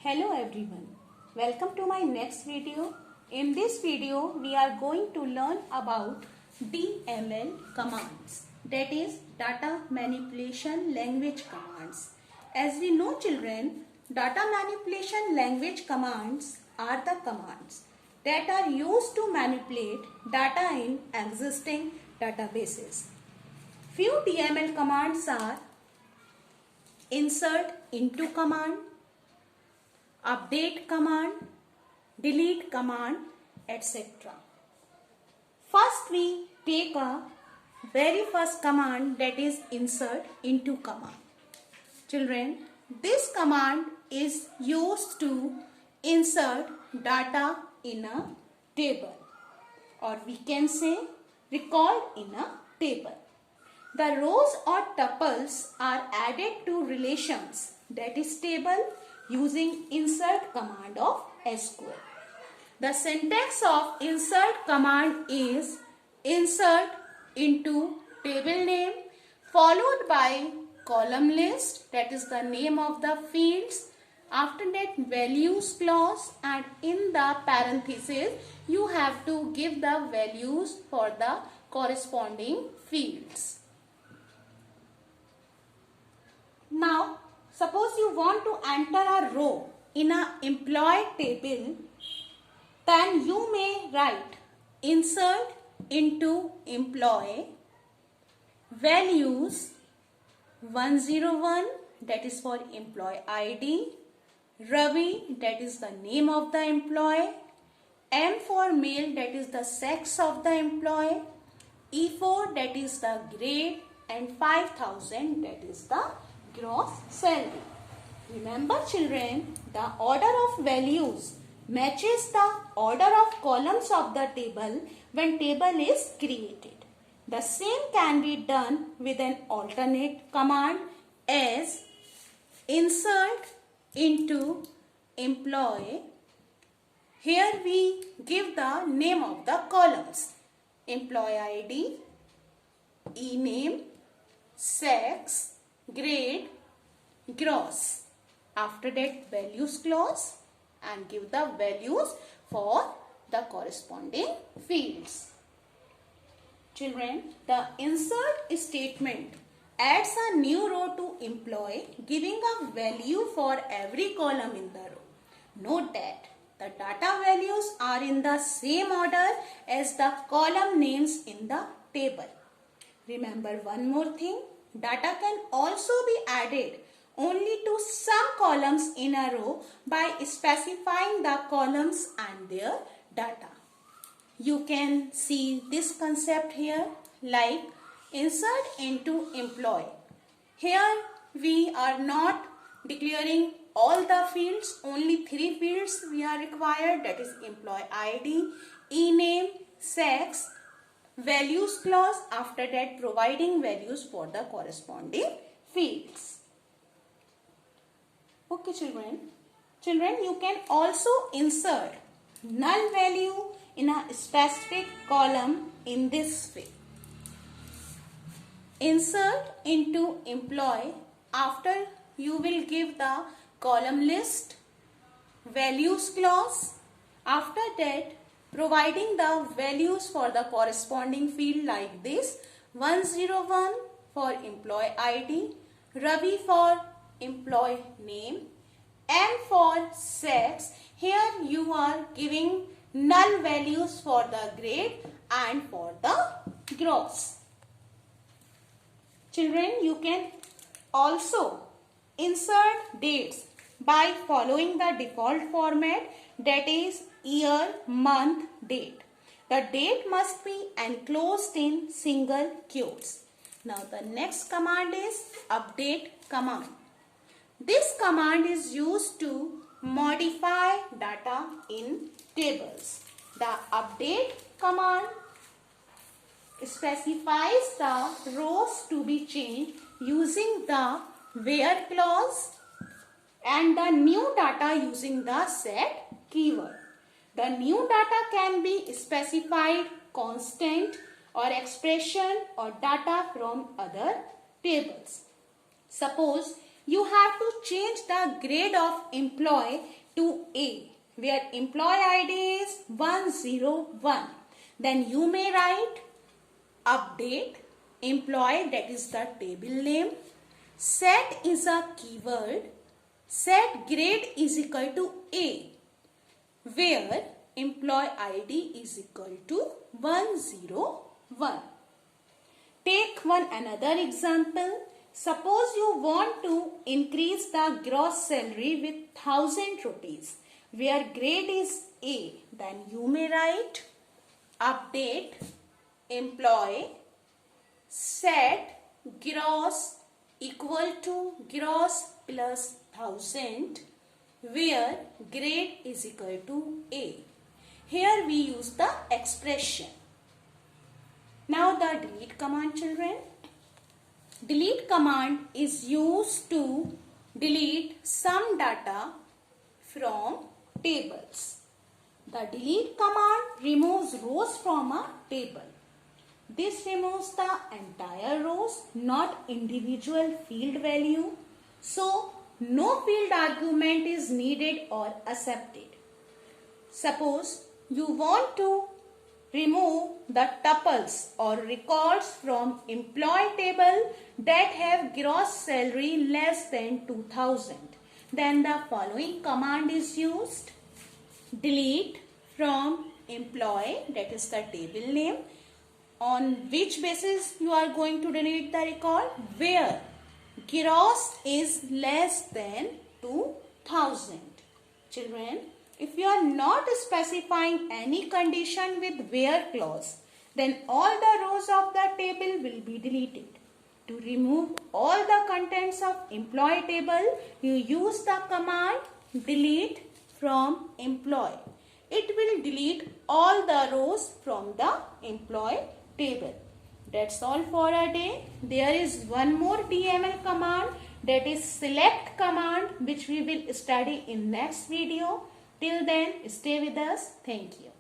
Hello everyone, welcome to my next video. In this video we are going to learn about DML commands, that is data manipulation language commands. As we know children, data manipulation language commands are the commands that are used to manipulate data in existing databases. Few DML commands are insert into command, update command, delete command, etc. First we take a very first command, that is insert into command. Children, this command is used to insert data in a table, or we can say record in a table. The rows or tuples are added to relations, that is table, using insert command of SQL. The syntax of insert command is insert into table name followed by column list, that is the name of the fields. After that values clause, and in the parenthesis you have to give the values for the corresponding fields. Now suppose you want to enter a row in an employee table, then you may write insert into employee values 101, that is for employee ID, Ravi, that is the name of the employee, M for male, that is the sex of the employee, E4, that is the grade, and 5000, that is the gross salary. Remember children, the order of values matches the order of columns of the table when table is created. The same can be done with an alternate command as insert into employee. Here we give the name of the columns: employee ID, e-name, sex, grade, gross. After that values clause, and give the values for the corresponding fields. Children, the insert statement adds a new row to employee, giving a value for every column in the row. Note that the data values are in the same order as the column names in the table. Remember one more thing, data can also be added only to some columns in a row by specifying the columns and their data. You can see this concept here, like insert into employee. Here we are not declaring all the fields, only 3 fields we are required, that is employee ID, e-name, sex, values clause. After that providing values for the corresponding fields. Okay children, you can also insert null value in a specific column in this way. Insert into employee, after you will give the column list, values clause. After that providing the values for the corresponding field like this: 101 for employee ID, Ravi for employee name, M for sex. Here you are giving null values for the grade and for the gross. Children, you can also insert dates by following the default format, that is year, month, date. The date must be enclosed in single quotes. Now the next command is update command. This command is used to modify data in tables. The update command specifies the rows to be changed using the where clause and the new data using the set keyword. The new data can be specified constant or expression or data from other tables. Suppose you have to change the grade of employee to A, where employee ID is 101. Then you may write update employee, that is the table name. Set is a keyword. Set grade is equal to A, where employee ID is equal to 101. Take one another example. Suppose you want to increase the gross salary with 1000 rupees, where grade is A. Then you may write update employee set gross equal to gross plus 1000, where grade is equal to A. Here we use the expression. Now the delete command, children. Delete command is used to delete some data from tables. The delete command removes rows from a table. This removes the entire rows, not individual field value. So, no field argument is needed or accepted. Suppose you want to remove the tuples or records from employee table that have gross salary less than 2000. Then the following command is used. Delete from employee, that is the table name. On which basis you are going to delete the record? Where gross is less than 2000. Children, if you are not specifying any condition with where clause, then all the rows of the table will be deleted. To remove all the contents of employee table, you use the command delete from employee. It will delete all the rows from the employee table. That's all for a day. There is one more DML command, that is select command, which we will study in next video. Till then, stay with us. Thank you.